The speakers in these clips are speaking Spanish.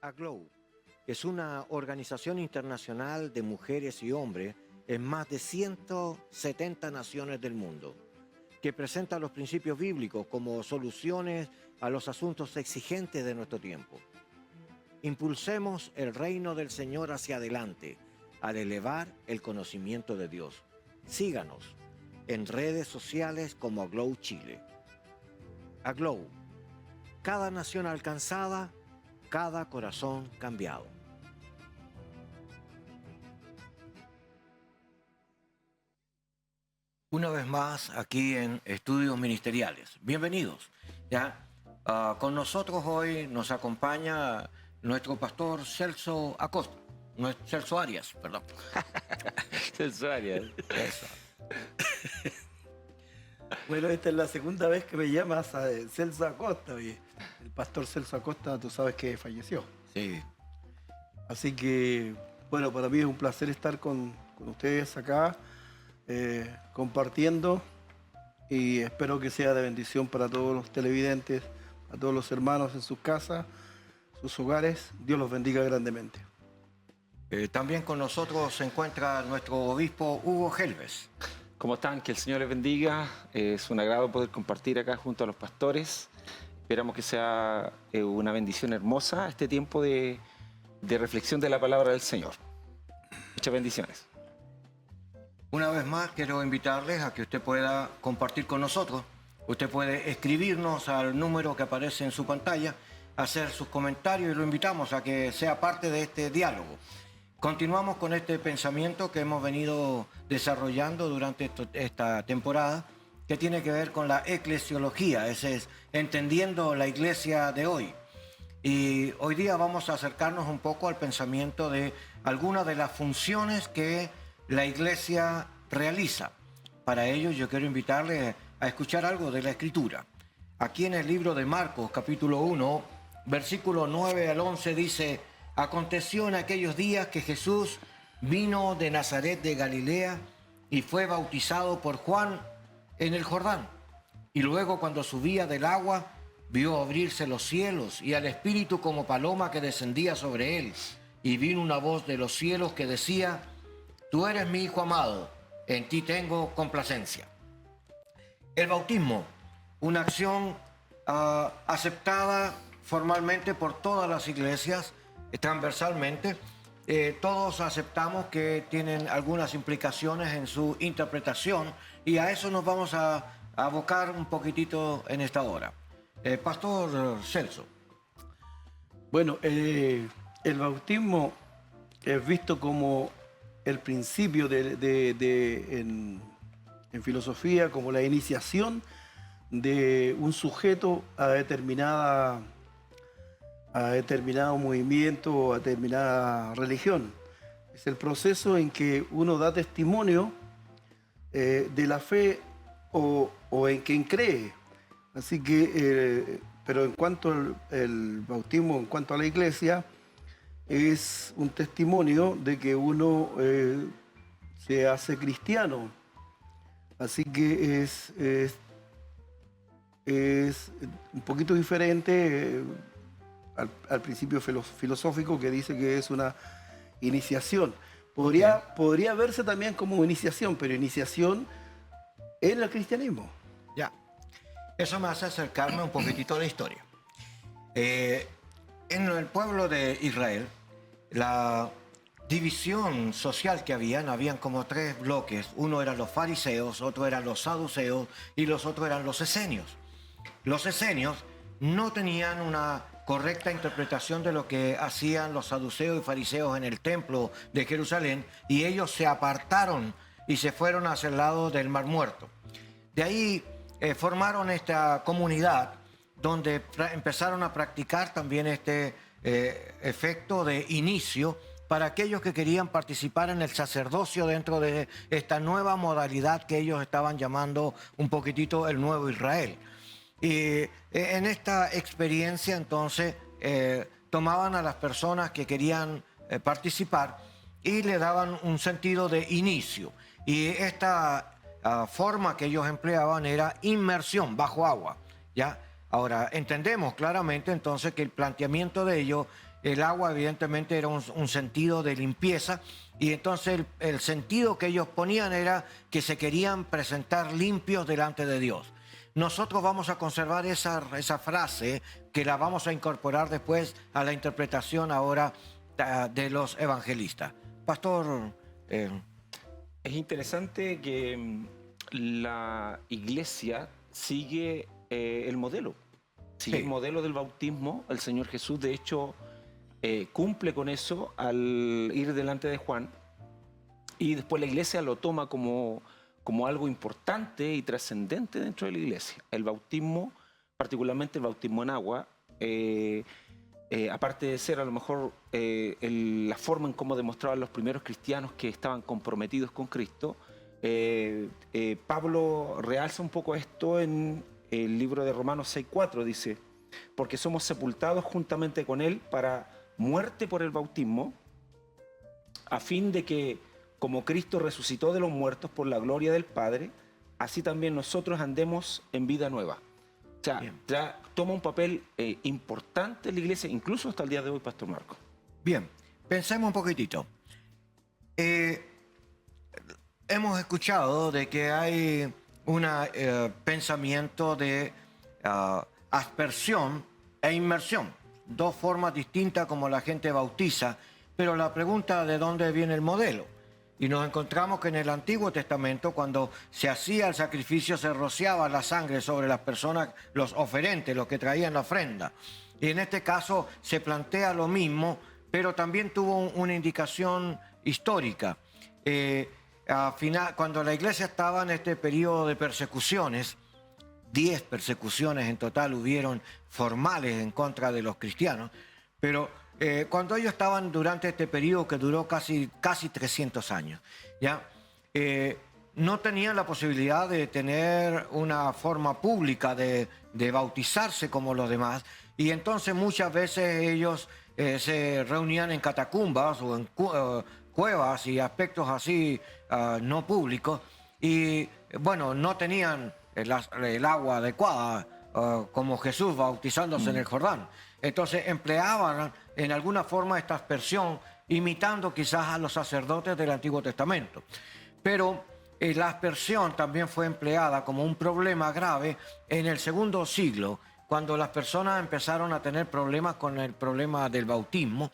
AGLOW es una organización internacional de mujeres y hombres en más de 170 naciones del mundo, que presenta los principios bíblicos como soluciones a los asuntos exigentes de nuestro tiempo. Impulsemos el reino del Señor hacia adelante al elevar el conocimiento de Dios. Síganos en redes sociales como AGLOW Chile. AGLOW, cada nación alcanzada, cada corazón cambiado. Una vez más aquí en Estudios Ministeriales. Bienvenidos. ¿Ya? Con nosotros hoy nos acompaña nuestro pastor Celso Acosta. Celso Arias, perdón. Celso Arias. Eso. Bueno, esta es la segunda vez que me llamas a Celso Acosta. Oye. El pastor Celso Acosta, tú sabes que falleció. Sí. Así que, bueno, para mí es un placer estar con ustedes acá, compartiendo, y espero que sea de bendición para todos los televidentes, a todos los hermanos en sus casas, sus hogares. Dios los bendiga grandemente. También con nosotros se encuentra nuestro obispo Hugo Helves. ¿Cómo están? Que el Señor les bendiga. Es un agrado poder compartir acá junto a los pastores. Esperamos que sea una bendición hermosa este tiempo de reflexión de la palabra del Señor. Muchas bendiciones. Una vez más quiero invitarles a que usted pueda compartir con nosotros. Usted puede escribirnos al número que aparece en su pantalla, hacer sus comentarios y lo invitamos a que sea parte de este diálogo. Continuamos con este pensamiento que hemos venido desarrollando durante esta temporada, que tiene que ver con la eclesiología, ese es entendiendo la iglesia de hoy. Y hoy día vamos a acercarnos un poco al pensamiento de algunas de las funciones que la iglesia realiza. Para ello yo quiero invitarle a escuchar algo de la Escritura. Aquí en el libro de Marcos, capítulo 1, versículo 9 al 11 dice: aconteció en aquellos días que Jesús vino de Nazaret de Galilea y fue bautizado por Juan en el Jordán. Y luego, cuando subía del agua, vio abrirse los cielos y al Espíritu como paloma que descendía sobre él. Y vino una voz de los cielos que decía: tú eres mi Hijo amado, en ti tengo complacencia. El bautismo, una acción aceptada formalmente por todas las iglesias, transversalmente. Todos aceptamos que tienen algunas implicaciones en su interpretación y a eso nos vamos a abocar un poquitito en esta hora. Pastor Celso. Bueno, el bautismo es visto como el principio en filosofía, como la iniciación de un sujeto a determinado movimiento o a determinada religión. Es el proceso en que uno da testimonio de la fe o en quien cree. Así que, pero en cuanto al bautismo, en cuanto a la iglesia, es un testimonio de que uno se hace cristiano. Así que es un poquito diferente al principio filosófico, que dice que es una iniciación. Podría verse también como iniciación, pero iniciación en el cristianismo. Ya, eso me hace acercarme un poquitito a la historia. En el pueblo de Israel, la división social que habían como tres bloques. Uno eran los fariseos, otro eran los saduceos y los otros eran los esenios. Los esenios no tenían una correcta interpretación de lo que hacían los saduceos y fariseos en el templo de Jerusalén, y ellos se apartaron y se fueron hacia el lado del Mar Muerto. De ahí formaron esta comunidad donde empezaron a practicar también este efecto de inicio para aquellos que querían participar en el sacerdocio dentro de esta nueva modalidad que ellos estaban llamando un poquitito el Nuevo Israel. Y en esta experiencia entonces tomaban a las personas que querían participar y le daban un sentido de inicio. Y esta forma que ellos empleaban era inmersión bajo agua, ¿ya? Ahora, entendemos claramente entonces que el planteamiento de ellos el agua evidentemente era un sentido de limpieza, y entonces el sentido que ellos ponían era que se querían presentar limpios delante de Dios. Nosotros vamos a conservar esa frase, que la vamos a incorporar después a la interpretación ahora de los evangelistas. Pastor... Es interesante que la iglesia sigue el modelo. Sigue el modelo del bautismo. El Señor Jesús, de hecho, cumple con eso al ir delante de Juan, y después la iglesia lo toma como algo importante y trascendente dentro de la iglesia. El bautismo, particularmente el bautismo en agua, aparte de ser a lo mejor la forma en cómo demostraban los primeros cristianos que estaban comprometidos con Cristo, Pablo realza un poco esto en el libro de Romanos 6:4, dice: porque somos sepultados juntamente con Él para muerte por el bautismo, a fin de que, como Cristo resucitó de los muertos por la gloria del Padre, así también nosotros andemos en vida nueva. O sea, ya toma un papel importante en la iglesia, incluso hasta el día de hoy, Pastor Marco. Bien, pensemos un poquitito. Hemos escuchado de que hay un pensamiento de aspersión e inmersión, dos formas distintas como la gente bautiza, pero la pregunta de dónde viene el modelo. Y nos encontramos que en el Antiguo Testamento, cuando se hacía el sacrificio, se rociaba la sangre sobre las personas, los oferentes, los que traían la ofrenda. Y en este caso se plantea lo mismo, pero también tuvo una indicación histórica. Cuando la iglesia estaba en este periodo de persecuciones, 10 persecuciones en total hubieron formales en contra de los cristianos, pero cuando ellos estaban durante este periodo que duró casi 300 años, ¿ya? No tenían la posibilidad de tener una forma pública de bautizarse como los demás, y entonces muchas veces ellos se reunían en catacumbas o en cuevas y aspectos así no públicos, y bueno, no tenían el agua adecuada, como Jesús bautizándose en el Jordán. Entonces empleaban en alguna forma esta aspersión, imitando quizás a los sacerdotes del Antiguo Testamento. Pero la aspersión también fue empleada como un problema grave en el segundo siglo, cuando las personas empezaron a tener problemas con el problema del bautismo,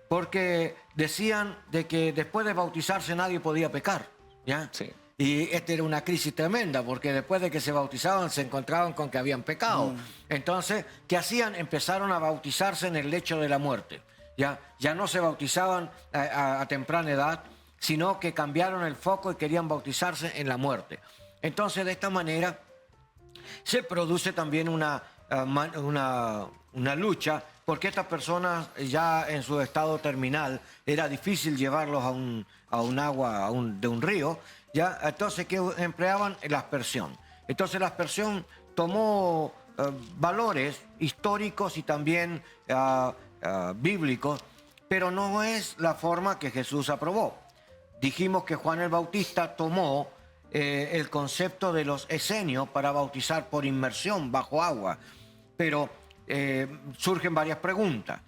porque decían de que después de bautizarse nadie podía pecar, ¿ya? Sí. Y esta era una crisis tremenda, porque después de que se bautizaban se encontraban con que habían pecado. Entonces, ¿qué hacían? Empezaron a bautizarse en el lecho de la muerte. Ya no se bautizaban a temprana edad, sino que cambiaron el foco y querían bautizarse en la muerte. Entonces, de esta manera se produce también una lucha, porque estas personas ya en su estado terminal era difícil llevarlos a un agua de un río, ¿ya? Entonces, que empleaban la aspersión. Entonces la aspersión tomó valores históricos y también bíblicos, pero no es la forma que Jesús aprobó. Dijimos que Juan el Bautista tomó el concepto de los esenios para bautizar por inmersión bajo agua, pero surgen varias preguntas.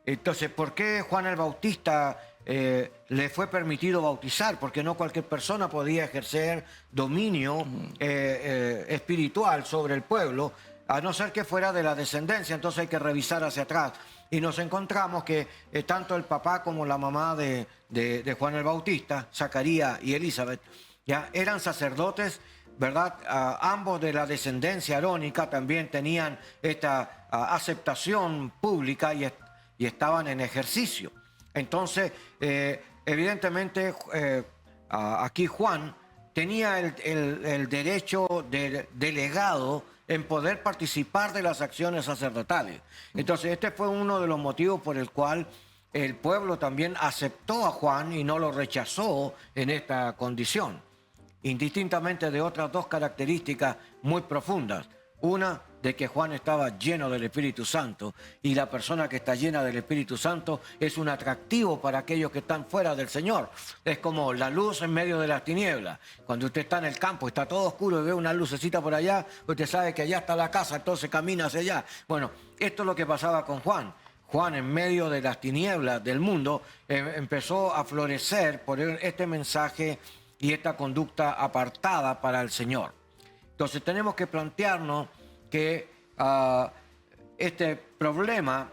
Entonces, ¿por qué Juan el Bautista le fue permitido bautizar? Porque no cualquier persona podía ejercer dominio espiritual sobre el pueblo, a no ser que fuera de la descendencia. Entonces hay que revisar hacia atrás. Y nos encontramos que tanto el papá como la mamá de Juan el Bautista, Zacarías y Elizabeth, ya eran sacerdotes, ¿verdad? Ambos de la descendencia arónica también tenían esta aceptación pública y estaban en ejercicio. Entonces, evidentemente, aquí Juan tenía el derecho delegado en poder participar de las acciones sacerdotales. Entonces, este fue uno de los motivos por el cual el pueblo también aceptó a Juan y no lo rechazó en esta condición, indistintamente de otras dos características muy profundas. Una, de que Juan estaba lleno del Espíritu Santo, y la persona que está llena del Espíritu Santo es un atractivo para aquellos que están fuera del Señor. Es como la luz en medio de las tinieblas. Cuando usted está en el campo, está todo oscuro y ve una lucecita por allá, usted sabe que allá está la casa, entonces camina hacia allá. Bueno, esto es lo que pasaba con Juan. Juan, en medio de las tinieblas del mundo, empezó a florecer por este mensaje y esta conducta apartada para el Señor. Entonces tenemos que plantearnos que este problema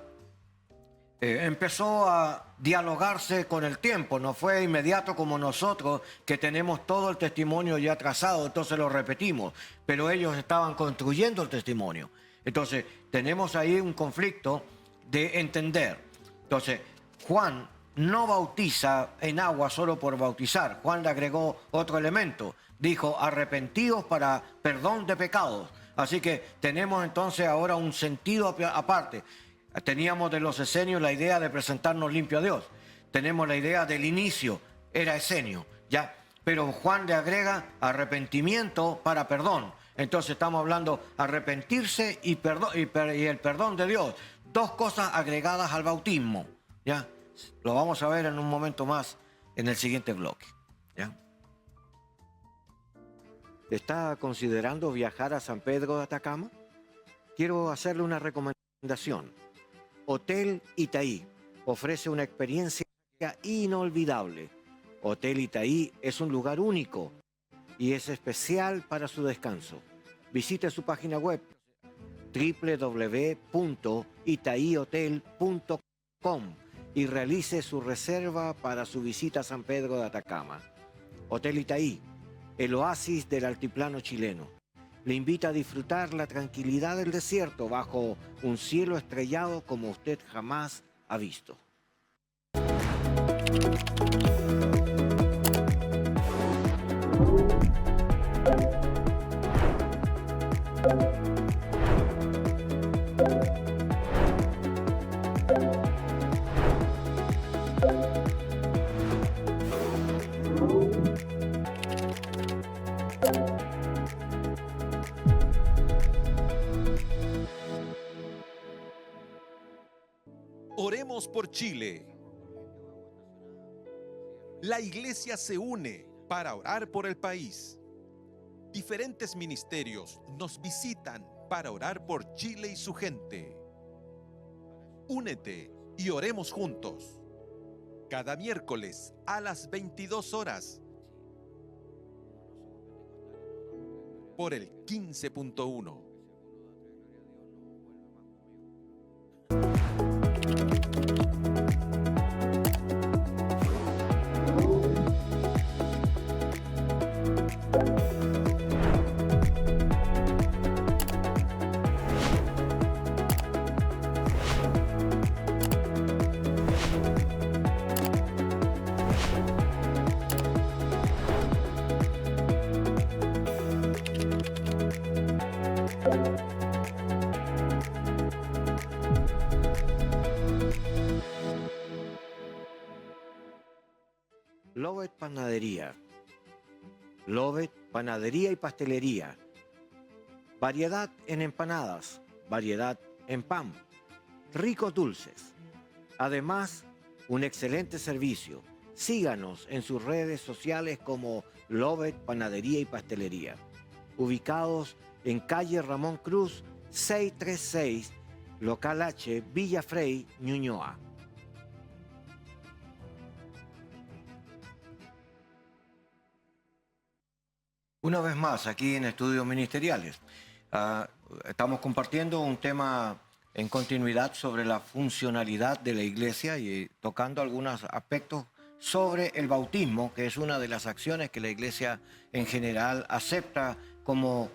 empezó a dialogarse con el tiempo, no fue inmediato como nosotros, que tenemos todo el testimonio ya trazado, entonces lo repetimos, pero ellos estaban construyendo el testimonio. Entonces tenemos ahí un conflicto de entender. Entonces Juan no bautiza en agua solo por bautizar. Juan le agregó otro elemento, dijo arrepentíos para perdón de pecados. Así que tenemos entonces ahora un sentido aparte. Teníamos de los esenios la idea de presentarnos limpio a Dios. Tenemos la idea del inicio, era esenio, ¿ya? Pero Juan le agrega arrepentimiento para perdón. Entonces estamos hablando arrepentirse y el perdón de Dios. Dos cosas agregadas al bautismo, ¿ya? Lo vamos a ver en un momento más en el siguiente bloque, ¿ya? ¿Está considerando viajar a San Pedro de Atacama? Quiero hacerle una recomendación. Hotel Itaí ofrece una experiencia inolvidable. Hotel Itaí es un lugar único y es especial para su descanso. Visite su página web www.itaihotel.com y realice su reserva para su visita a San Pedro de Atacama. Hotel Itaí, el oasis del altiplano chileno, le invita a disfrutar la tranquilidad del desierto bajo un cielo estrellado como usted jamás ha visto. Oremos por Chile. La iglesia se une para orar por el país. Diferentes ministerios nos visitan para orar por Chile y su gente. Únete y oremos juntos. Cada miércoles a las 22 horas por el 15.1. Lovet Panadería. Lovet Panadería y Pastelería. Variedad en empanadas, variedad en pan, ricos dulces. Además, un excelente servicio. Síganos en sus redes sociales como Lovet Panadería y Pastelería. Ubicados en calle Ramón Cruz, 636, Local H, Villa Frey, Ñuñoa. Una vez más, aquí en Estudios Ministeriales, estamos compartiendo un tema en continuidad sobre la funcionalidad de la iglesia y tocando algunos aspectos sobre el bautismo, que es una de las acciones que la iglesia en general acepta como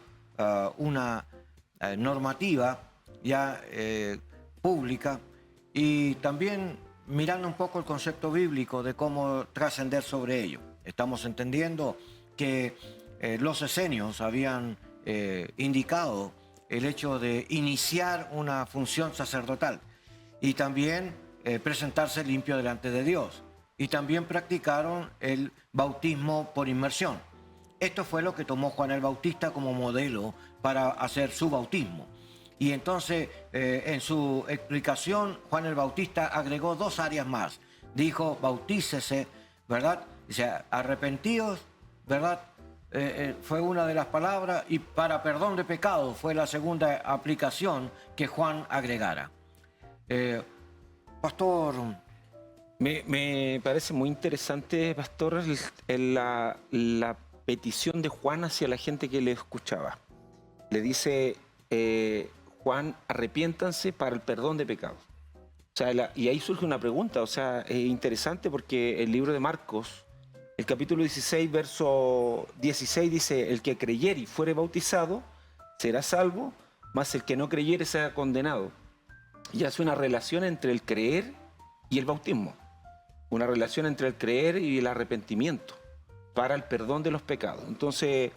una normativa ya pública, y también mirando un poco el concepto bíblico de cómo trascender sobre ello. Estamos entendiendo que los esenios habían indicado el hecho de iniciar una función sacerdotal y también presentarse limpio delante de Dios. Y también practicaron el bautismo por inmersión. Esto fue lo que tomó Juan el Bautista como modelo para hacer su bautismo. Y entonces, en su explicación, Juan el Bautista agregó dos áreas más. Dijo, bautícese, ¿verdad? Dice, arrepentíos, ¿verdad? Fue una de las palabras, y para perdón de pecados fue la segunda aplicación que Juan agregara. Pastor, Me parece muy interesante, pastor, la petición de Juan hacia la gente que le escuchaba. Le dice, Juan, arrepiéntanse para el perdón de pecados. O sea, y ahí surge una pregunta, o sea, es interesante porque el libro de Marcos, el capítulo 16, verso 16 dice, el que creyere y fuere bautizado será salvo, mas el que no creyere será condenado. Y hace una relación entre el creer y el bautismo. Una relación entre el creer y el arrepentimiento para el perdón de los pecados. Entonces,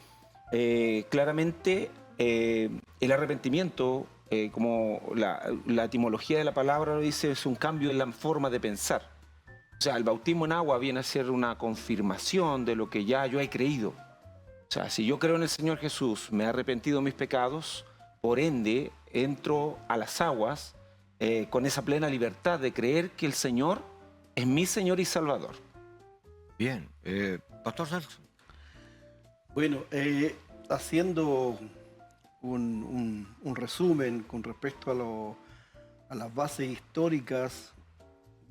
claramente, el arrepentimiento, como la etimología de la palabra lo dice, es un cambio en la forma de pensar. O sea, el bautismo en agua viene a ser una confirmación de lo que ya yo he creído. O sea, si yo creo en el Señor Jesús, me he arrepentido de mis pecados, por ende, entro a las aguas con esa plena libertad de creer que el Señor es mi Señor y Salvador. bien. Pastor Celso. Bueno, haciendo un resumen con respecto a las bases históricas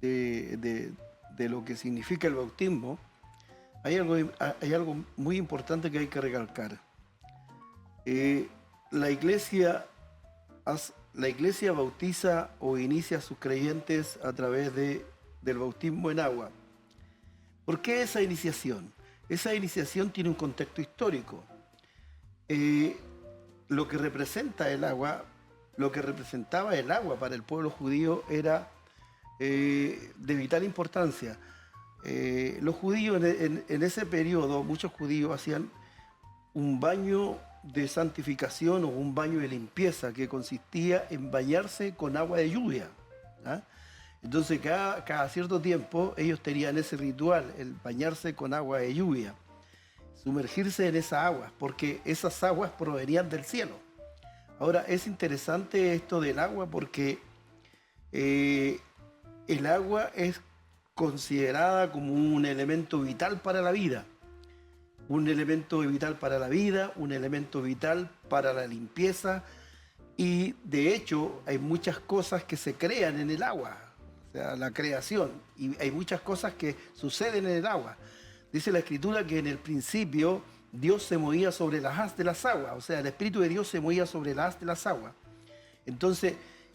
de lo que significa el bautismo, hay algo muy importante que hay que recalcar. La iglesia bautiza o inicia a sus creyentes a través del bautismo en agua. ¿Por qué esa iniciación? Esa iniciación tiene un contexto histórico. Lo que representaba el agua para el pueblo judío era de vital importancia. Los judíos en ese periodo, muchos judíos hacían un baño de santificación o un baño de limpieza que consistía en bañarse con agua de lluvia. ¿Ah? Entonces cada cierto tiempo ellos tenían ese ritual, el bañarse con agua de lluvia, sumergirse en esas aguas, porque esas aguas provenían del cielo. Ahora, es interesante esto del agua porque el agua es considerada como un elemento vital para la vida. Un elemento vital para la vida, un elemento vital para la limpieza, y de hecho hay muchas cosas que se crean en el agua, o sea, la creación, y hay muchas cosas que suceden en el agua. Dice la Escritura que en el principio Dios se movía sobre las haz de las aguas, o sea, el Espíritu de Dios se movía sobre las haz de las aguas. Entonces,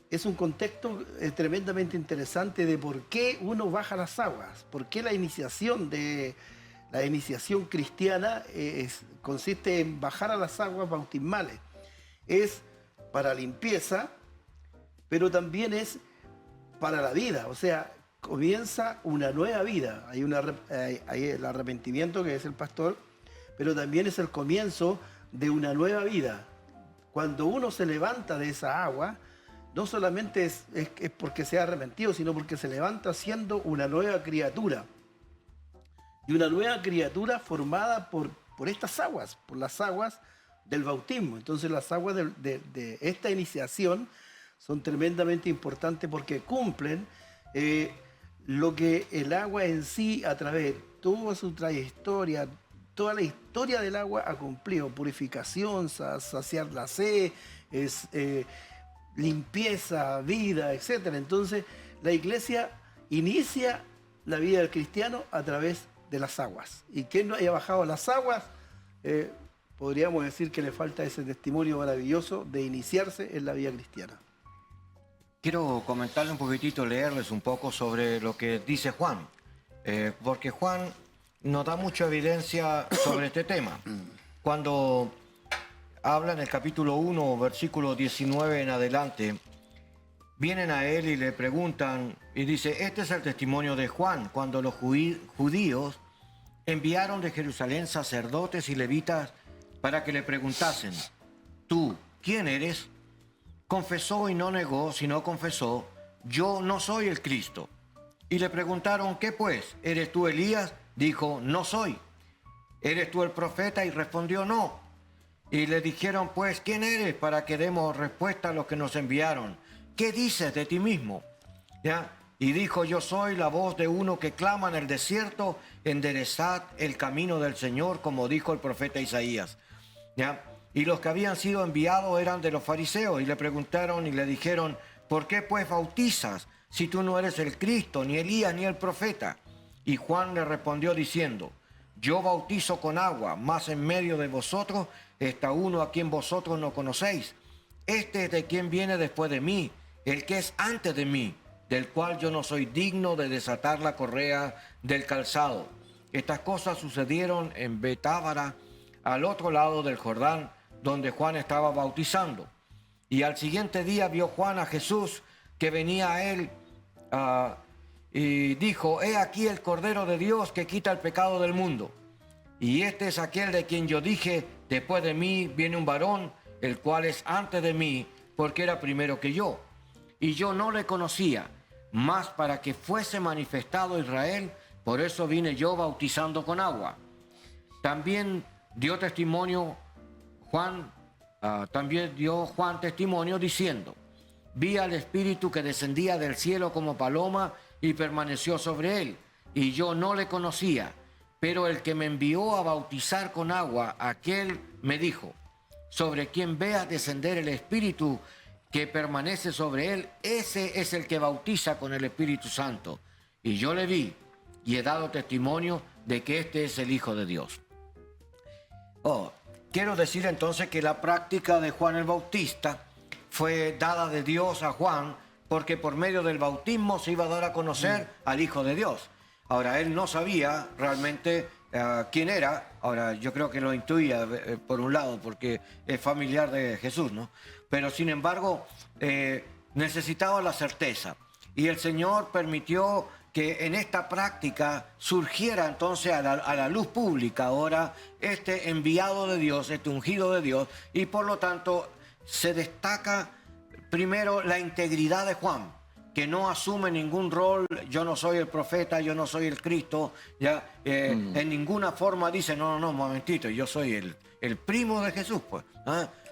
es un contexto tremendamente interesante de por qué uno baja las aguas, por qué la iniciación cristiana consiste en bajar a las aguas bautismales. Es para limpieza, pero también es para la vida, o sea, comienza una nueva vida. Hay el arrepentimiento, que es el pastor, pero también es el comienzo de una nueva vida. Cuando uno se levanta de esa agua, no solamente es porque se ha arrepentido, sino porque se levanta siendo una nueva criatura. Y una nueva criatura formada por estas aguas, por las aguas del bautismo. Entonces las aguas de esta iniciación son tremendamente importantes porque cumplen lo que el agua en sí, a través de toda su trayectoria, toda la historia del agua ha cumplido: purificación, saciar la sed, limpieza, vida, etc. Entonces la iglesia inicia la vida del cristiano a través de las aguas. Y quien no haya bajado las aguas, podríamos decir que le falta ese testimonio maravilloso de iniciarse en la vida cristiana. Quiero comentarle un poquitito, leerles un poco sobre lo que dice Juan, porque Juan nos da mucha evidencia sobre este tema. Cuando habla en el capítulo 1, versículo 19 en adelante, vienen a él y le preguntan, y dice, este es el testimonio de Juan, cuando los judíos enviaron de Jerusalén sacerdotes y levitas para que le preguntasen, ¿tú quién eres? Confesó y no negó, sino confesó, yo no soy el Cristo. Y le preguntaron, ¿qué pues? ¿Eres tú Elías? Dijo, no soy. ¿Eres tú el profeta? Y respondió, no. Y le dijeron, pues, ¿quién eres? Para que demos respuesta a los que nos enviaron. ¿Qué dices de ti mismo? ¿Ya? Y dijo, yo soy la voz de uno que clama en el desierto, enderezad el camino del Señor, como dijo el profeta Isaías. ¿Ya? Y los que habían sido enviados eran de los fariseos, y le preguntaron y le dijeron, ¿por qué pues bautizas si tú no eres el Cristo, ni Elías, ni el profeta? Y Juan le respondió diciendo, yo bautizo con agua, mas en medio de vosotros está uno a quien vosotros no conocéis. Este es de quien viene después de mí, el que es antes de mí, del cual yo no soy digno de desatar la correa del calzado. Estas cosas sucedieron en Betábara, al otro lado del Jordán, donde Juan estaba bautizando. Y al siguiente día vio Juan a Jesús que venía a él y dijo, he aquí el Cordero de Dios que quita el pecado del mundo. Y este es aquel de quien yo dije, después de mí viene un varón, el cual es antes de mí, porque era primero que yo. Y yo no le conocía, mas para que fuese manifestado Israel, por eso vine yo bautizando con agua. También dio Juan testimonio diciendo, vi al Espíritu que descendía del cielo como paloma y permaneció sobre él, y yo no le conocía, pero el que me envió a bautizar con agua, aquel me dijo, sobre quien veas descender el Espíritu que permanece sobre él, ese es el que bautiza con el Espíritu Santo. Y yo le vi y he dado testimonio de que este es el Hijo de Dios. Quiero decir entonces que la práctica de Juan el Bautista fue dada de Dios a Juan porque por medio del bautismo se iba a dar a conocer al Hijo de Dios. Ahora, él no sabía realmente quién era. Ahora, yo creo que lo intuía por un lado porque es familiar de Jesús, ¿no? Pero sin embargo, necesitaba la certeza. Y el Señor permitió que en esta práctica surgiera entonces a la luz pública ahora este enviado de Dios, este ungido de Dios, y por lo tanto se destaca primero la integridad de Juan, que no asume ningún rol, yo no soy el profeta, yo no soy el Cristo, en ninguna forma dice, no, un momentito, yo soy el primo de Jesús, pues.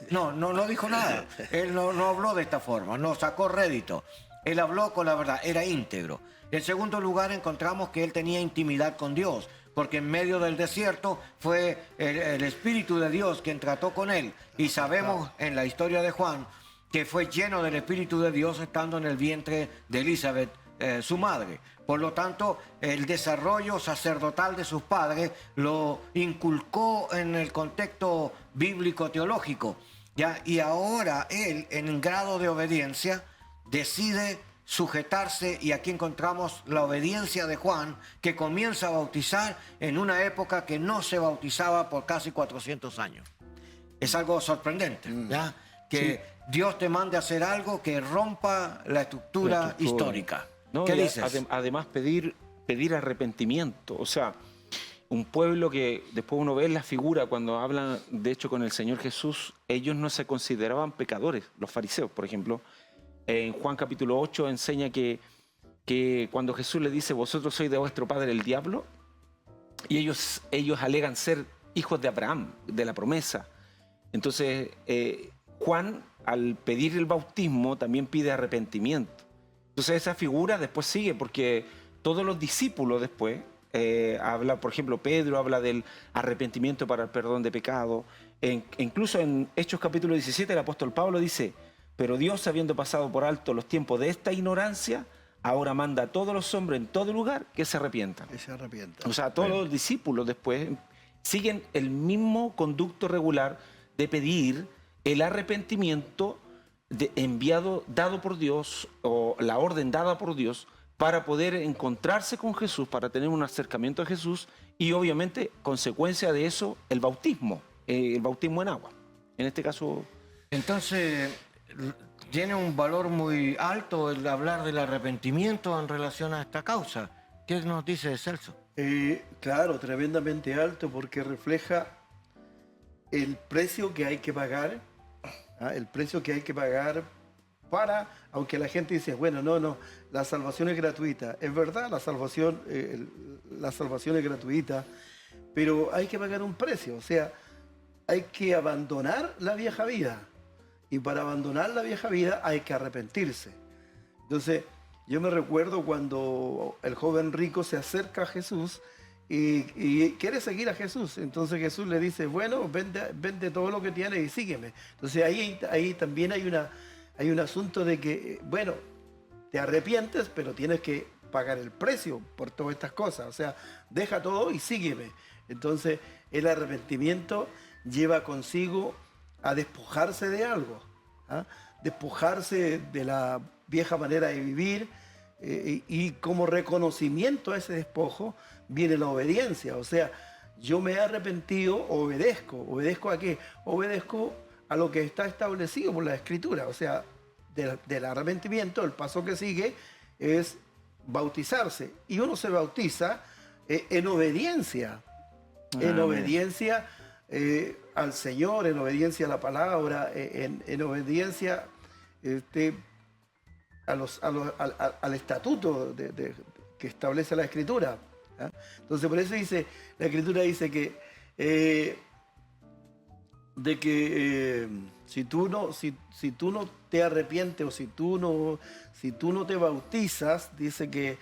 No dijo nada, él no habló de esta forma, no sacó rédito, él habló con la verdad, era íntegro. En segundo lugar, encontramos que él tenía intimidad con Dios, porque en medio del desierto fue el Espíritu de Dios quien trató con él. Y sabemos en la historia de Juan que fue lleno del Espíritu de Dios estando en el vientre de Elizabeth, su madre. Por lo tanto, el desarrollo sacerdotal de sus padres lo inculcó en el contexto bíblico-teológico. Y ahora él, en grado de obediencia, decide sujetarse, y aquí encontramos la obediencia de Juan, que comienza a bautizar en una época que no se bautizaba por casi 400 años. Es algo sorprendente, ¿ya? Que Dios te mande a hacer algo que rompa la estructura histórica. No, ¿Qué dices? Además, pedir arrepentimiento. O sea, un pueblo que después uno ve en la figura cuando hablan, de hecho, con el Señor Jesús, ellos no se consideraban pecadores, los fariseos, por ejemplo. En Juan capítulo 8 enseña que cuando Jesús le dice, vosotros sois de vuestro padre el diablo, y ellos alegan ser hijos de Abraham, de la promesa. Entonces, Juan, al pedir el bautismo, también pide arrepentimiento. Entonces, esa figura después sigue, porque todos los discípulos después, habla, por ejemplo, Pedro habla del arrepentimiento para el perdón de pecado. Incluso en Hechos capítulo 17, el apóstol Pablo dice, pero Dios, habiendo pasado por alto los tiempos de esta ignorancia, ahora manda a todos los hombres en todo lugar que se arrepientan. Que se arrepientan. O sea, todos los discípulos después siguen el mismo conducto regular de pedir el arrepentimiento dado por Dios, o la orden dada por Dios, para poder encontrarse con Jesús, para tener un acercamiento a Jesús, y obviamente, consecuencia de eso, el bautismo en agua. En este caso... Entonces, tiene un valor muy alto el hablar del arrepentimiento en relación a esta causa. ¿Qué nos dice Celso? Claro, tremendamente alto, porque refleja el precio que hay que pagar, el precio que hay que pagar para, aunque la gente dice, bueno, no, la salvación es gratuita. Es verdad, la salvación es gratuita, pero hay que pagar un precio, o sea, hay que abandonar la vieja vida. Y para abandonar la vieja vida hay que arrepentirse. Entonces, yo me recuerdo cuando el joven rico se acerca a Jesús y quiere seguir a Jesús. Entonces Jesús le dice, bueno, vende todo lo que tienes y sígueme. Entonces ahí también hay un asunto de que, bueno, te arrepientes, pero tienes que pagar el precio por todas estas cosas. O sea, deja todo y sígueme. Entonces, el arrepentimiento lleva consigo a despojarse de algo, ¿ah? Despojarse de la vieja manera de vivir, y como reconocimiento a ese despojo viene la obediencia. O sea, yo me he arrepentido, obedezco. ¿Obedezco a qué? Obedezco a lo que está establecido por la Escritura. O sea, del arrepentimiento, el paso que sigue es bautizarse. Y uno se bautiza en obediencia. En obediencia al Señor, en obediencia a la palabra, en obediencia al estatuto que establece la Escritura. ¿Ah? Entonces, por eso dice, la Escritura dice que si tú no te arrepientes o si tú no te bautizas, dice que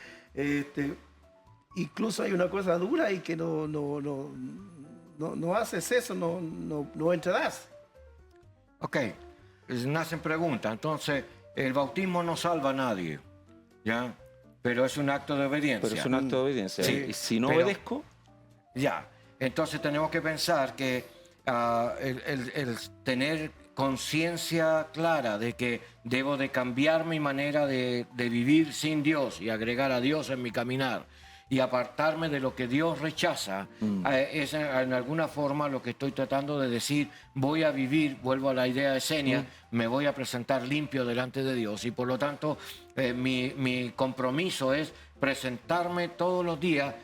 incluso hay una cosa dura y que no haces eso, no entrarás. Ok, nacen preguntas. Entonces, el bautismo no salva a nadie, ¿ya? Pero es un acto de obediencia. Pero es un acto de obediencia. Sí, Y si no pero- obedezco, Ya, entonces tenemos que pensar que el tener conciencia clara de que debo de cambiar mi manera de vivir sin Dios y agregar a Dios en mi caminar y apartarme de lo que Dios rechaza, es en alguna forma lo que estoy tratando de decir. Voy a vivir, vuelvo a la idea de Senia, me voy a presentar limpio delante de Dios y por lo tanto mi compromiso es presentarme todos los días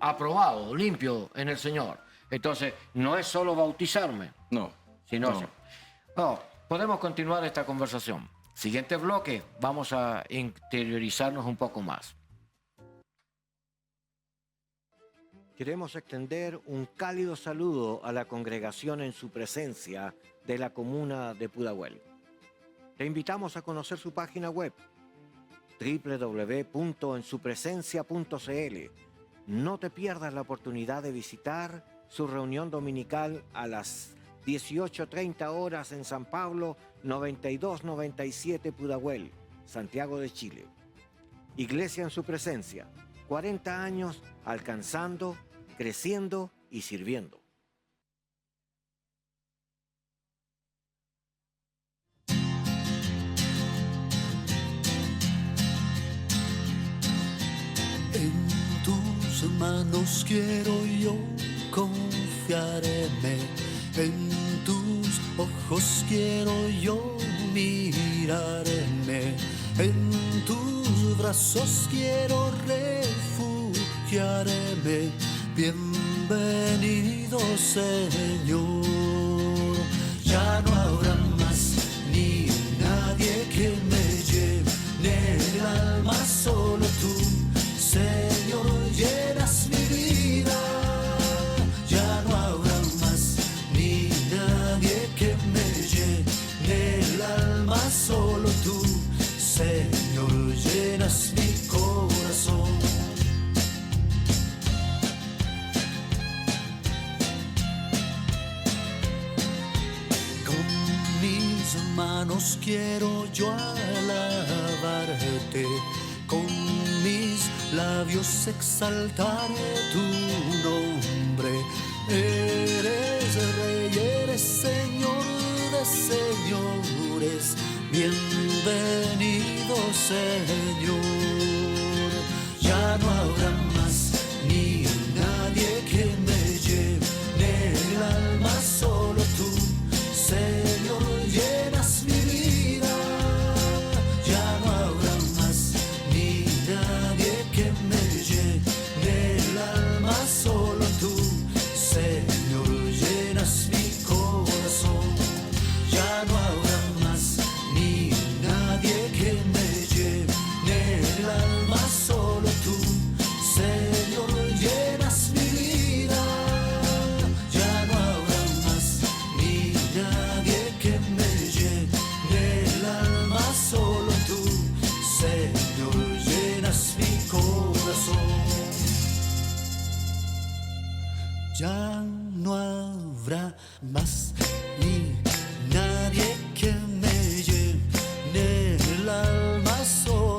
aprobado, limpio en el Señor. Entonces, no es solo bautizarme, no. sino... No. No, podemos continuar esta conversación. Siguiente bloque, vamos a interiorizarnos un poco más. Queremos extender un cálido saludo a la congregación en su presencia de la comuna de Pudahuel. Te invitamos a conocer su página web www.ensupresencia.cl. No te pierdas la oportunidad de visitar su reunión dominical a las 18:30 horas en San Pablo 9297 Pudahuel, Santiago de Chile. Iglesia en su presencia, 40 años alcanzando, creciendo y sirviendo. En tus manos quiero yo confiarme, en tus ojos quiero yo mirarme, en tus brazos quiero refugiarme. Bienvenido, Señor. Ya no habrá más ni nadie que me llene el alma, solo tú, Señor, llenas mi vida. Ya no habrá más ni nadie que me llene el alma, solo tú, Señor, llenas mi corazón. Con mis manos quiero yo alabarte, con mis labios exaltaré tu nombre. Eres Rey, eres Señor de señores. Bienvenido, Señor. Ya no habrá más ni nadie que me llene el alma, solo tú, Señor, llenas mi vida. Ya no habrá más ni nadie que me llene el alma, solo tú, Señor, llenas mi corazón. Ya no habrá más ni nadie que me llene el alma, solo tú, Señor, llenas mi vida. Ya no habrá más ni nadie que me llene el alma, solo tú, Señor, llenas mi corazón. Ya no habrá más ni nadie que me llene el alma, solo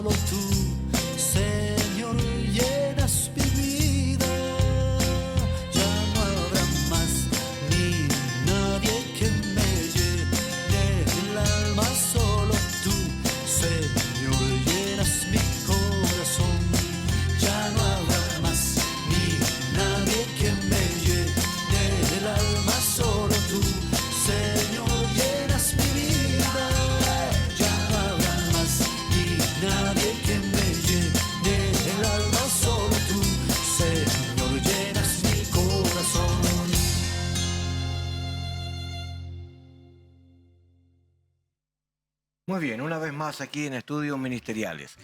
Muy bien, una vez más aquí en Estudios Ministeriales.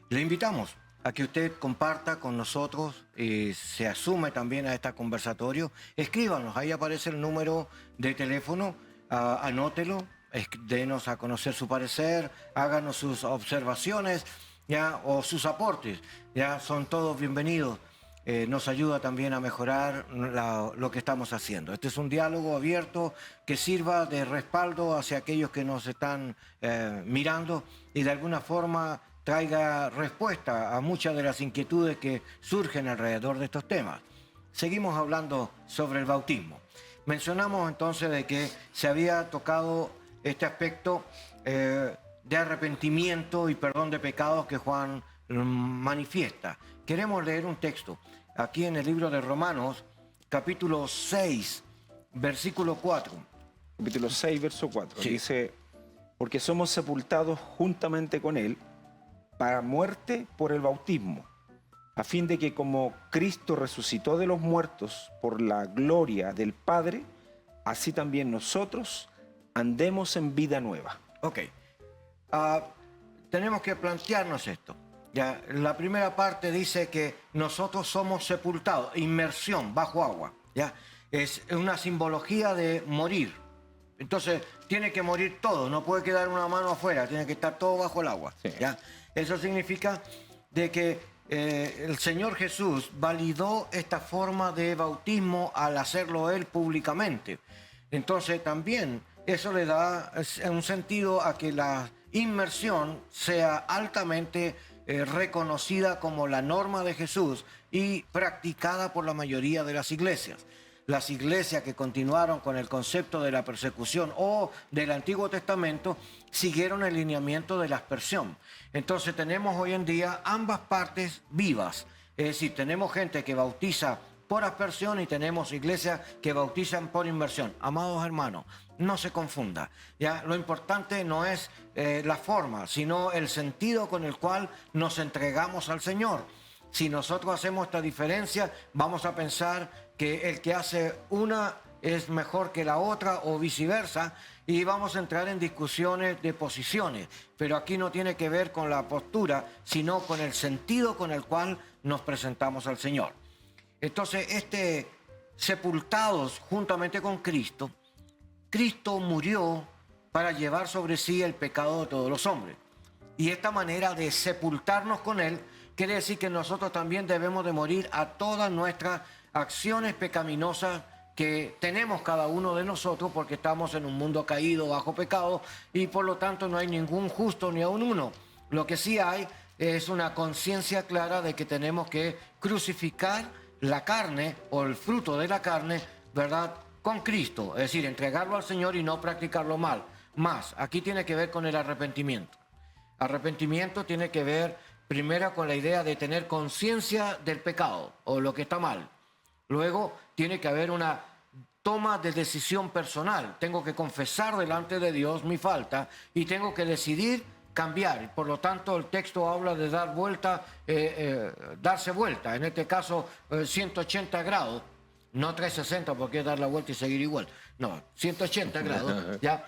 Le invitamos a que usted comparta con nosotros y se asume también a este conversatorio. Escríbanos, ahí aparece el número de teléfono, anótelo, denos a conocer su parecer, háganos sus observaciones, ya, o sus aportes, ya son todos bienvenidos. Nos ayuda también a mejorar lo que estamos haciendo. Este es un diálogo abierto que sirva de respaldo hacia aquellos que nos están mirando y de alguna forma traiga respuesta a muchas de las inquietudes que surgen alrededor de estos temas. Seguimos hablando sobre el bautismo. Mencionamos entonces de que se había tocado este aspecto de arrepentimiento y perdón de pecados que Juan manifiesta. Queremos leer un texto aquí en el libro de Romanos, capítulo 6, versículo 4. Capítulo 6, verso 4. Sí. Dice, porque somos sepultados juntamente con Él para muerte por el bautismo, a fin de que como Cristo resucitó de los muertos por la gloria del Padre, así también nosotros andemos en vida nueva. Ok. Tenemos que plantearnos esto. Ya, la primera parte dice que nosotros somos sepultados, inmersión bajo agua. ¿Ya? Es una simbología de morir. Entonces, tiene que morir todo, no puede quedar una mano afuera, tiene que estar todo bajo el agua. Sí. ¿Ya? Eso significa de que el Señor Jesús validó esta forma de bautismo al hacerlo Él públicamente. Entonces, también eso le da un sentido a que la inmersión sea altamente reconocida como la norma de Jesús y practicada por la mayoría de las iglesias. Las iglesias que continuaron con el concepto de la persecución o del Antiguo Testamento siguieron el lineamiento de la aspersión. Entonces tenemos hoy en día ambas partes vivas. Es decir, tenemos gente que bautiza por aspersión y tenemos iglesias que bautizan por inmersión. Amados hermanos, no se confunda. ¿Ya? Lo importante no es la forma, sino el sentido con el cual nos entregamos al Señor. Si nosotros hacemos esta diferencia, vamos a pensar que el que hace una es mejor que la otra o viceversa y vamos a entrar en discusiones de posiciones. Pero aquí no tiene que ver con la postura, sino con el sentido con el cual nos presentamos al Señor. Entonces, sepultados juntamente con Cristo, Cristo murió para llevar sobre sí el pecado de todos los hombres. Y esta manera de sepultarnos con Él quiere decir que nosotros también debemos de morir a todas nuestras acciones pecaminosas que tenemos cada uno de nosotros porque estamos en un mundo caído bajo pecado y por lo tanto no hay ningún justo ni aun uno. Lo que sí hay es una conciencia clara de que tenemos que crucificar la carne o el fruto de la carne, ¿verdad?, con Cristo, es decir, entregarlo al Señor y no practicarlo mal. Más, aquí tiene que ver con el arrepentimiento. Arrepentimiento tiene que ver primero con la idea de tener conciencia del pecado o lo que está mal. Luego tiene que haber una toma de decisión personal. Tengo que confesar delante de Dios mi falta y tengo que decidir cambiar. Por lo tanto, el texto habla de dar vuelta, darse vuelta. En este caso, 180 grados. No 360 porque es dar la vuelta y seguir igual. No, 180 grados, ¿ya?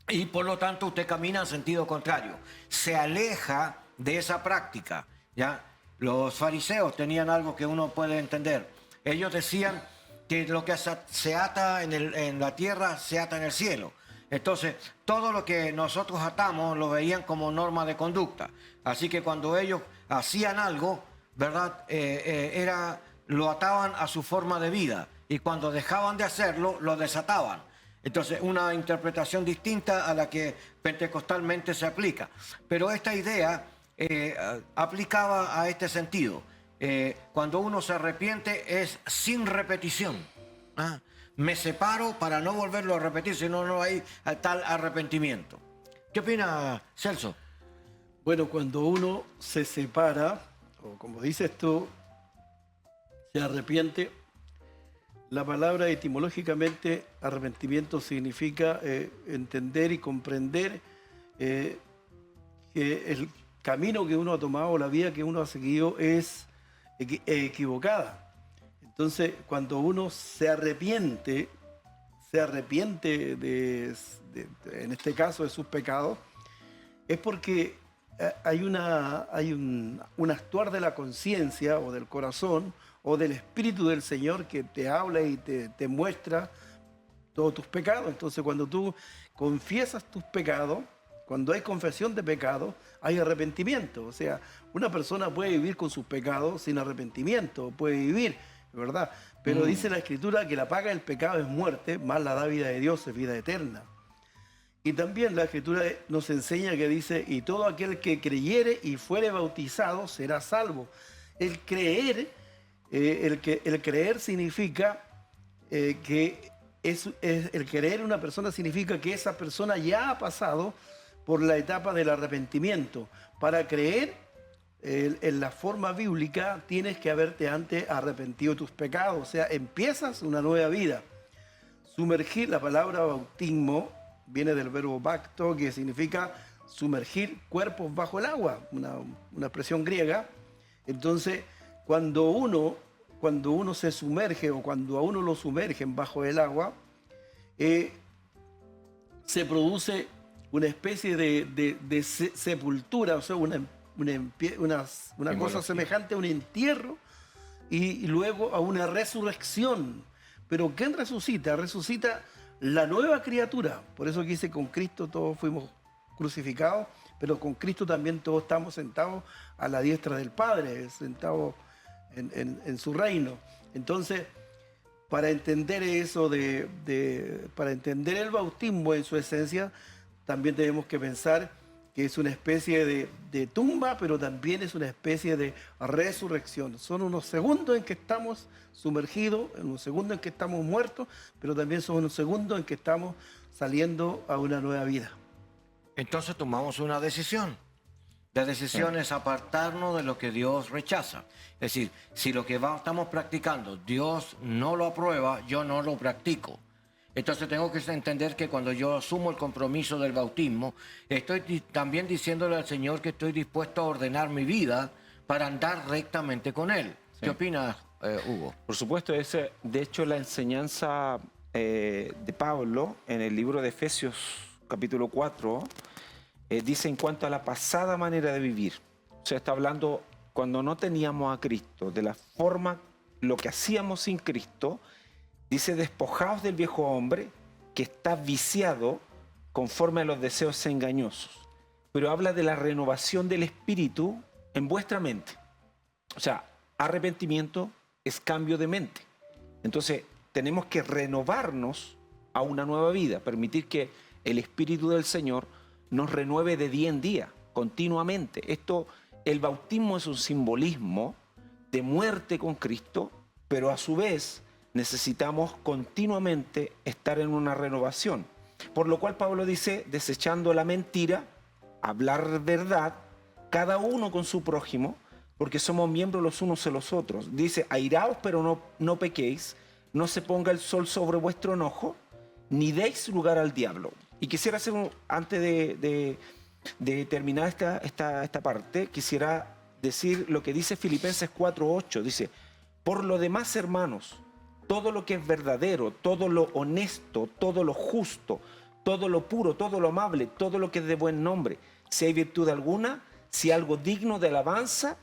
Y por lo tanto usted camina en sentido contrario. Se aleja de esa práctica, ¿ya? Los fariseos tenían algo que uno puede entender. Ellos decían que lo que se ata en la tierra se ata en el cielo. Entonces, todo lo que nosotros atamos lo veían como norma de conducta. Así que cuando ellos hacían algo, ¿verdad? Lo ataban a su forma de vida. Y cuando dejaban de hacerlo, lo desataban. Entonces, una interpretación distinta a la que pentecostalmente se aplica. Pero esta idea aplicaba a este sentido. Cuando uno se arrepiente es sin repetición. ¿Ah? Me separo para no volverlo a repetir, si no, no hay tal arrepentimiento. ¿Qué opina Celso? Bueno, cuando uno se separa, o como dices tú, se arrepiente, la palabra etimológicamente arrepentimiento significa entender y comprender que el camino que uno ha tomado, la vida que uno ha seguido es equivocada. Entonces, cuando uno se arrepiente en este caso de sus pecados, es porque hay un actuar de la conciencia o del corazón o del Espíritu del Señor que te habla y te muestra todos tus pecados. Entonces, cuando tú confiesas tus pecados, cuando hay confesión de pecados, hay arrepentimiento. O sea, una persona puede vivir con sus pecados sin arrepentimiento, puede vivir, ¿verdad? Pero dice la Escritura que la paga del pecado es muerte, más la dávida de Dios es vida eterna. Y también la Escritura nos enseña que dice, y todo aquel que creyere y fuere bautizado será salvo. El creer, el creer significa que el creer en una persona significa que esa persona ya ha pasado por la etapa del arrepentimiento. Para creer en la forma bíblica tienes que haberte antes arrepentido de tus pecados, o sea, empiezas una nueva vida. Sumergir, la palabra bautismo viene del verbo bacto, que significa sumergir cuerpos bajo el agua, una expresión griega. Entonces, cuando uno se sumerge o cuando a uno lo sumergen bajo el agua, se produce una especie de sepultura, o sea, una cosa semejante a un entierro y luego a una resurrección. Pero ¿quién resucita? Resucita la nueva criatura. Por eso que dice, con Cristo todos fuimos crucificados, pero con Cristo también todos estamos sentados a la diestra del Padre, sentados en su reino. Entonces, para entender eso, para entender el bautismo en su esencia, también tenemos que pensar que es una especie de tumba, pero también es una especie de resurrección. Son unos segundos en que estamos sumergidos, en unos segundos en que estamos muertos, pero también son unos segundos en que estamos saliendo a una nueva vida. Entonces tomamos una decisión. La decisión es apartarnos de lo que Dios rechaza. Es decir, si lo que estamos practicando Dios no lo aprueba, yo no lo practico. Entonces tengo que entender que cuando yo asumo el compromiso del bautismo, estoy también diciéndole al Señor que estoy dispuesto a ordenar mi vida para andar rectamente con Él. Sí. ¿Qué opinas, Hugo? Por supuesto, de hecho la enseñanza de Pablo en el libro de Efesios capítulo 4 dice en cuanto a la pasada manera de vivir. O sea, está hablando cuando no teníamos a Cristo, de la forma, lo que hacíamos sin Cristo. Dice, despojaos del viejo hombre que está viciado conforme a los deseos engañosos. Pero habla de la renovación del espíritu en vuestra mente. O sea, arrepentimiento es cambio de mente. Entonces, tenemos que renovarnos a una nueva vida, permitir que el Espíritu del Señor nos renueve de día en día, continuamente. El bautismo es un simbolismo de muerte con Cristo, pero a su vez necesitamos continuamente estar en una renovación. Por lo cual Pablo dice, desechando la mentira, hablar verdad, cada uno con su prójimo, porque somos miembros los unos de los otros. Dice, airaos pero no pequéis, no se ponga el sol sobre vuestro enojo, ni deis lugar al diablo. Y quisiera hacer, antes de terminar esta parte, quisiera decir lo que dice Filipenses 4:8. Dice, por lo demás, hermanos, todo lo que es verdadero, todo lo honesto, todo lo justo, todo lo puro, todo lo amable, todo lo que es de buen nombre, si hay virtud alguna, si algo digno de alabanza,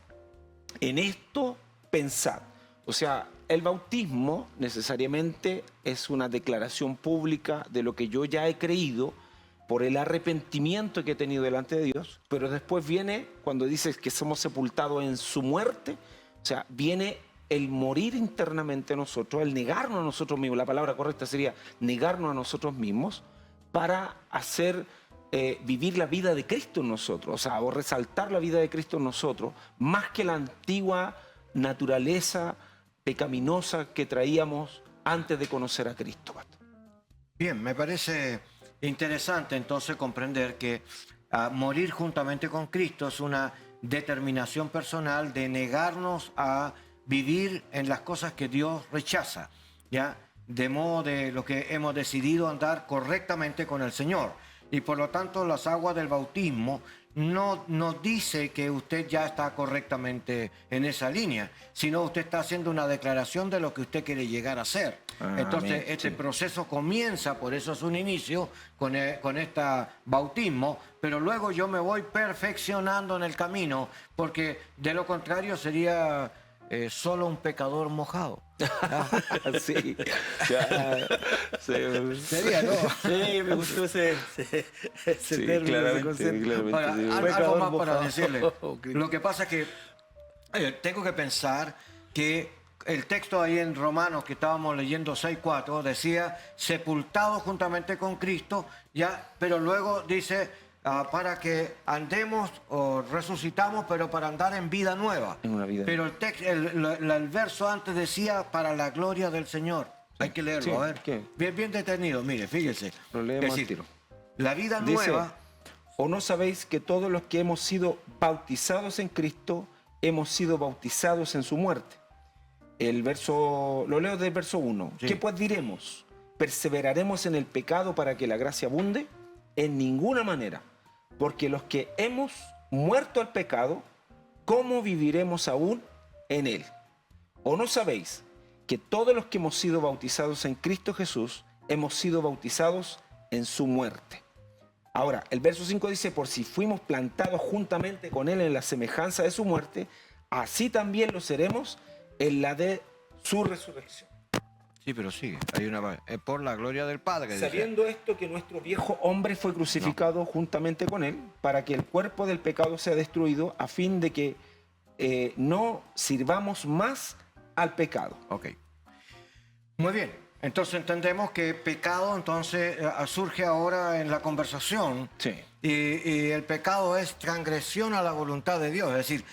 en esto pensad. O sea, el bautismo necesariamente es una declaración pública de lo que yo ya he creído por el arrepentimiento que he tenido delante de Dios, pero después viene, cuando dices que somos sepultados en su muerte, o sea, viene el morir internamente a nosotros, el negarnos a nosotros mismos, la palabra correcta sería negarnos a nosotros mismos para hacer vivir la vida de Cristo en nosotros, o sea, o resaltar la vida de Cristo en nosotros, más que la antigua naturaleza pecaminosa que traíamos antes de conocer a Cristo. Bien, me parece interesante entonces comprender que morir juntamente con Cristo es una determinación personal de negarnos a vivir en las cosas que Dios rechaza, ¿ya? De modo de lo que hemos decidido andar correctamente con el Señor. Y por lo tanto las aguas del bautismo no dice que usted ya está correctamente en esa línea, sino usted está haciendo una declaración de lo que usted quiere llegar a ser. Entonces, amén, este sí. proceso comienza, por eso es un inicio, con este bautismo, pero luego yo me voy perfeccionando en el camino, porque de lo contrario sería solo un pecador mojado. Sí, ya, sí, Sería, ¿no? Sí, me gustó ese sí, término, ese claramente, concepto. claramente, Ahora, sí. algo Pecador más para mojado. decirle. Ok. Lo que pasa es que tengo que pensar que el texto ahí en Romanos que estábamos leyendo 6:4 decía sepultado juntamente con Cristo, ya, pero luego dice para que andemos o resucitamos, pero para andar en vida nueva. En una vida Pero el verso antes decía para la gloria del Señor. Hay que leerlo, Sí, a ver. ¿qué? Bien detenido, mire, fíjese. Lo leemos Es al tiro. la vida Dice, nueva. ¿o no sabéis que todos los que hemos sido bautizados en Cristo, hemos sido bautizados en su muerte? El verso, lo leo del verso 1. Sí. ¿Qué pues diremos? ¿Perseveraremos en el pecado para que la gracia abunde? En ninguna manera. Porque los que hemos muerto al pecado, ¿cómo viviremos aún en él? ¿O no sabéis que todos los que hemos sido bautizados en Cristo Jesús, hemos sido bautizados en su muerte? Ahora, el verso 5 dice, por si fuimos plantados juntamente con él en la semejanza de su muerte, así también lo seremos en la de su resurrección. Sí, pero sigue. Hay por la gloria del Padre. dice. Sabiendo esto que nuestro viejo hombre fue crucificado juntamente con él, para que el cuerpo del pecado sea destruido, a fin de que no sirvamos más al pecado. Ok. Muy bien. Entonces entendemos que pecado entonces surge ahora en la conversación. Sí. Y el pecado es transgresión a la voluntad de Dios. Es decir,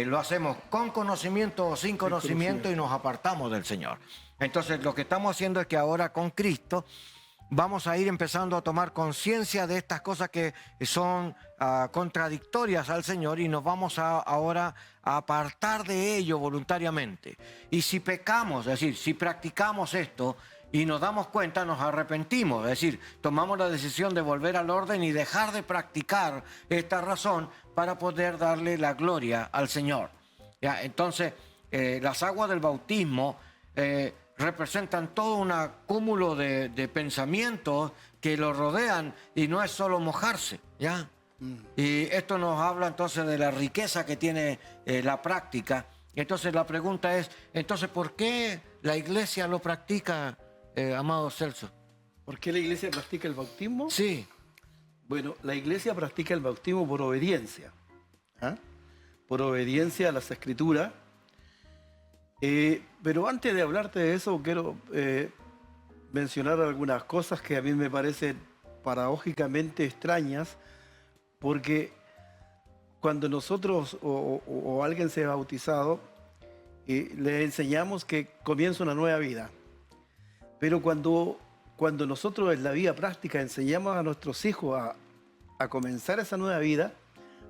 lo hacemos con conocimiento o sin conocimiento y nos apartamos del Señor. Entonces lo que estamos haciendo es que ahora con Cristo vamos a ir empezando a tomar conciencia de estas cosas que son contradictorias al Señor y nos vamos ahora a apartar de ello voluntariamente. Y si pecamos, es decir, si practicamos esto y nos damos cuenta, nos arrepentimos, es decir, tomamos la decisión de volver al orden y dejar de practicar esta razón para poder darle la gloria al Señor. ¿Ya? Entonces, las aguas del bautismo representan todo un cúmulo de pensamientos que lo rodean y no es solo mojarse, ¿ya? Y esto nos habla entonces de la riqueza que tiene la práctica. Entonces la pregunta es, entonces, ¿por qué la iglesia lo practica, amado Celso? ¿Por qué la iglesia practica el bautismo? Sí, Bueno, la iglesia practica el bautismo por obediencia. ¿Ah? Por obediencia a las escrituras. Pero antes de hablarte de eso, quiero mencionar algunas cosas que a mí me parecen paradójicamente extrañas, porque cuando nosotros o alguien se ha bautizado, le enseñamos que comienza una nueva vida. Pero cuando nosotros en la vida práctica enseñamos a nuestros hijos a comenzar esa nueva vida,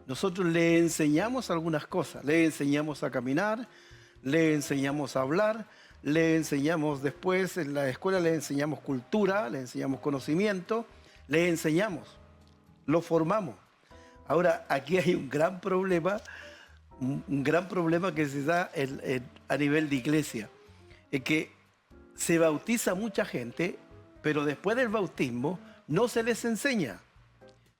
nosotros le enseñamos algunas cosas. Le enseñamos a caminar, le enseñamos a hablar, le enseñamos después, en la escuela le enseñamos cultura, le enseñamos conocimiento, le enseñamos, lo formamos. Ahora, aquí hay un gran problema que se da a nivel de iglesia. Es que se bautiza mucha gente, pero después del bautismo no se les enseña.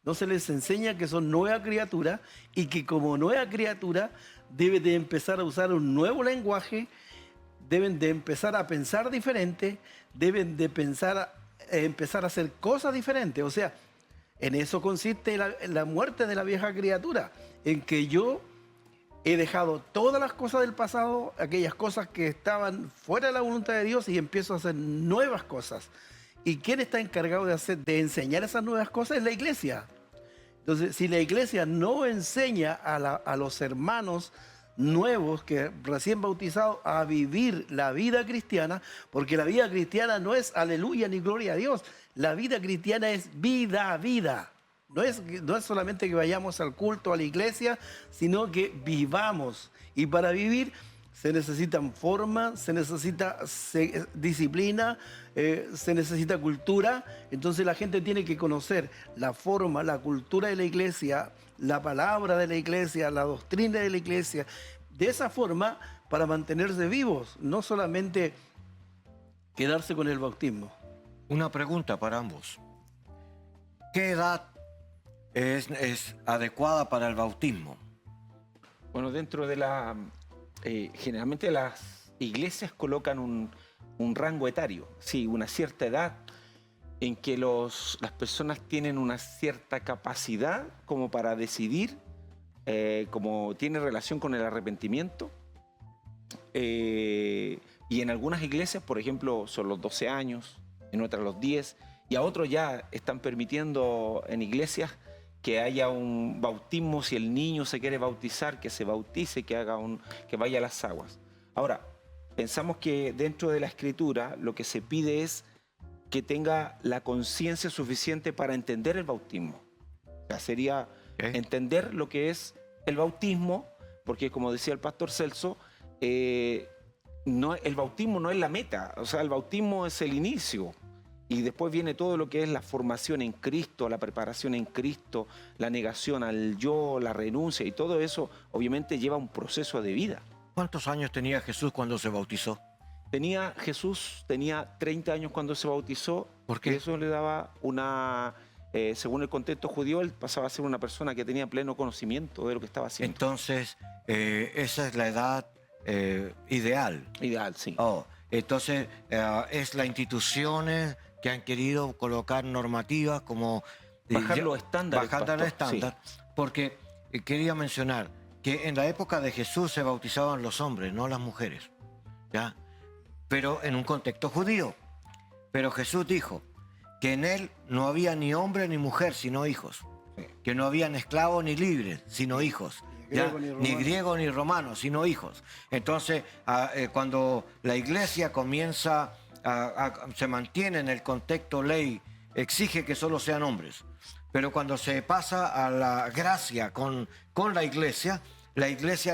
No se les enseña que son nueva criatura y que como nueva criatura deben de empezar a usar un nuevo lenguaje, deben de empezar a pensar diferente, deben de empezar a hacer cosas diferentes. O sea, en eso consiste la muerte de la vieja criatura, en que yo he dejado todas las cosas del pasado, aquellas cosas que estaban fuera de la voluntad de Dios, y empiezo a hacer nuevas cosas. ¿Y quién está encargado de enseñar esas nuevas cosas? Es la iglesia. Entonces, si la iglesia no enseña a los hermanos nuevos que recién bautizados a vivir la vida cristiana, porque la vida cristiana no es aleluya ni gloria a Dios, la vida cristiana es vida, vida. No es solamente que vayamos al culto, a la iglesia, sino que vivamos. Y para vivir se necesitan formas, se necesita disciplina, se necesita cultura. Entonces la gente tiene que conocer la forma, la cultura de la iglesia, la palabra de la iglesia, la doctrina de la iglesia. De esa forma, para mantenerse vivos, no solamente quedarse con el bautismo. Una pregunta para ambos. ¿Qué edad es adecuada para el bautismo? Bueno, dentro de la... generalmente las iglesias colocan un rango etario, sí, una cierta edad en que las personas tienen una cierta capacidad como para decidir, como tiene relación con el arrepentimiento. Y en algunas iglesias, por ejemplo, son los 12 años, en otras los 10, y a otros ya están permitiendo en iglesias que haya un bautismo, si el niño se quiere bautizar, que se bautice, que vaya a las aguas. Ahora, pensamos que dentro de la Escritura lo que se pide es que tenga la conciencia suficiente para entender el bautismo. O sea, sería entender lo que es el bautismo, porque como decía el pastor Celso, el bautismo no es la meta, o sea, el bautismo es el inicio. Y después viene todo lo que es la formación en Cristo, la preparación en Cristo, la negación al yo, la renuncia, y todo eso obviamente lleva un proceso de vida. ¿Cuántos años tenía Jesús cuando se bautizó? Jesús tenía 30 años cuando se bautizó. ¿Por qué? Y eso le daba según el contexto judío, él pasaba a ser una persona que tenía pleno conocimiento de lo que estaba haciendo. Entonces, esa es la edad ideal. Ideal, sí. Entonces, es las instituciones que han querido colocar normativas como... Bajar los estándares, Bajar el pastor, estándar, porque quería mencionar que en la época de Jesús se bautizaban los hombres, no las mujeres, ¿ya? Pero en un contexto judío. Pero Jesús dijo que en él no había ni hombre ni mujer, sino hijos. Que no habían esclavos ni libres, sino hijos. ¿Ya? Ni griego ni romano, sino hijos. Entonces, cuando la iglesia comienza, se mantiene en el contexto ley, exige que solo sean hombres. Pero cuando se pasa a la gracia con la iglesia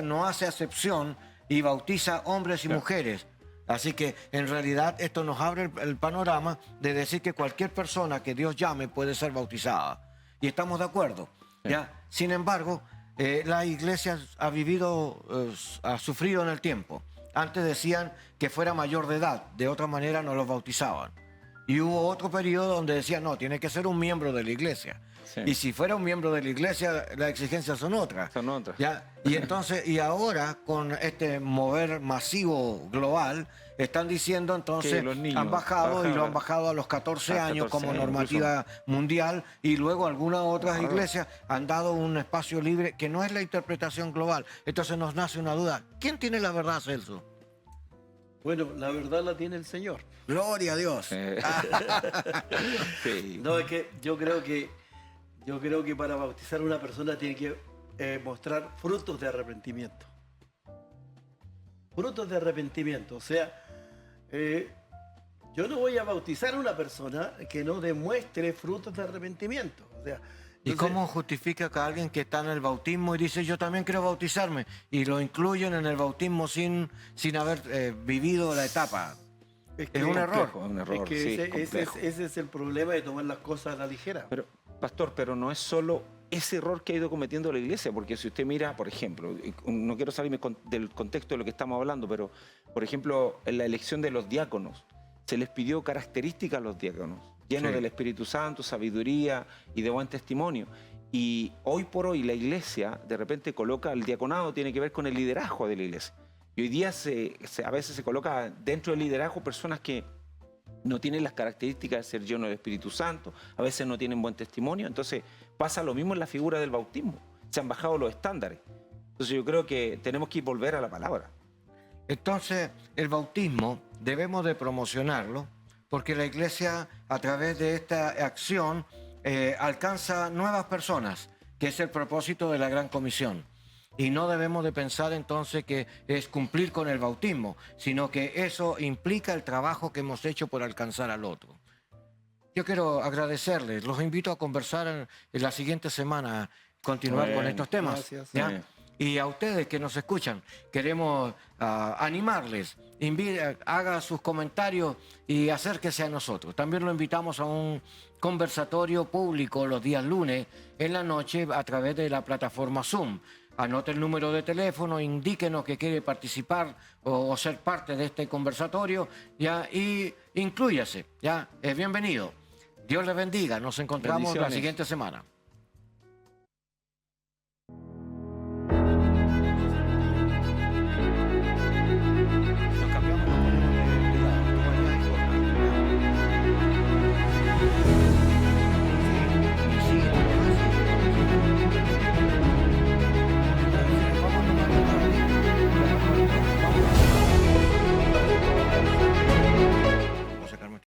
no hace acepción y bautiza hombres y mujeres. Así que en realidad esto nos abre el panorama de decir que cualquier persona que Dios llame puede ser bautizada. Y estamos de acuerdo. ¿Ya? Sin embargo, la iglesia ha sufrido en el tiempo. Antes decían que fuera mayor de edad, de otra manera no los bautizaban. Y hubo otro periodo donde decían, no, tiene que ser un miembro de la iglesia. Sí. Y si fuera un miembro de la iglesia, las exigencias son otras. Son otras. ¿Ya? Y entonces, y ahora, con este mover masivo global, están diciendo entonces, que los niños han bajado y lo han bajado a los 14 años como normativa mundial, y luego algunas otras iglesias han dado un espacio libre que no es la interpretación global. Entonces nos nace una duda. ¿Quién tiene la verdad, Celso? Bueno, la verdad la tiene el Señor. Gloria a Dios. Sí. No, es que yo creo que para bautizar a una persona tiene que mostrar frutos de arrepentimiento. Frutos de arrepentimiento. O sea, yo no voy a bautizar a una persona que no demuestre frutos de arrepentimiento. O sea, ¿y cómo justifica que alguien que está en el bautismo y dice yo también quiero bautizarme y lo incluyen en el bautismo sin haber vivido la etapa? Es un error. Un error, es que ese es el problema de tomar las cosas a la ligera. Pero, pastor, pero no es solo ese error que ha ido cometiendo la iglesia, porque si usted mira, por ejemplo, no quiero salirme del contexto de lo que estamos hablando, pero, por ejemplo, en la elección de los diáconos, se les pidió características a los diáconos, llenos del Espíritu Santo, sabiduría y de buen testimonio. Y hoy por hoy la iglesia de repente coloca, el diaconado tiene que ver con el liderazgo de la iglesia. Y hoy día a veces se coloca dentro del liderazgo personas que no tienen las características de ser llenos del Espíritu Santo, a veces no tienen buen testimonio. Entonces pasa lo mismo en la figura del bautismo. Se han bajado los estándares. Entonces yo creo que tenemos que volver a la palabra. Entonces el bautismo debemos de promocionarlo porque la iglesia a través de esta acción alcanza nuevas personas, que es el propósito de la Gran Comisión. Y no debemos de pensar entonces que es cumplir con el bautismo, sino que eso implica el trabajo que hemos hecho por alcanzar al otro. Yo quiero agradecerles, los invito a conversar en la siguiente semana, continuar con estos temas. Gracias. ¿Ya? Y a ustedes que nos escuchan, queremos animarles. Haga sus comentarios y acérquese a nosotros. También lo invitamos a un conversatorio público los días lunes en la noche a través de la plataforma Zoom. Anote el número de teléfono, indíquenos que quiere participar o ser parte de este conversatorio, ¿ya? Y inclúyase, ¿ya? Es bienvenido. Dios les bendiga. Nos encontramos la Bendiciones. siguiente semana.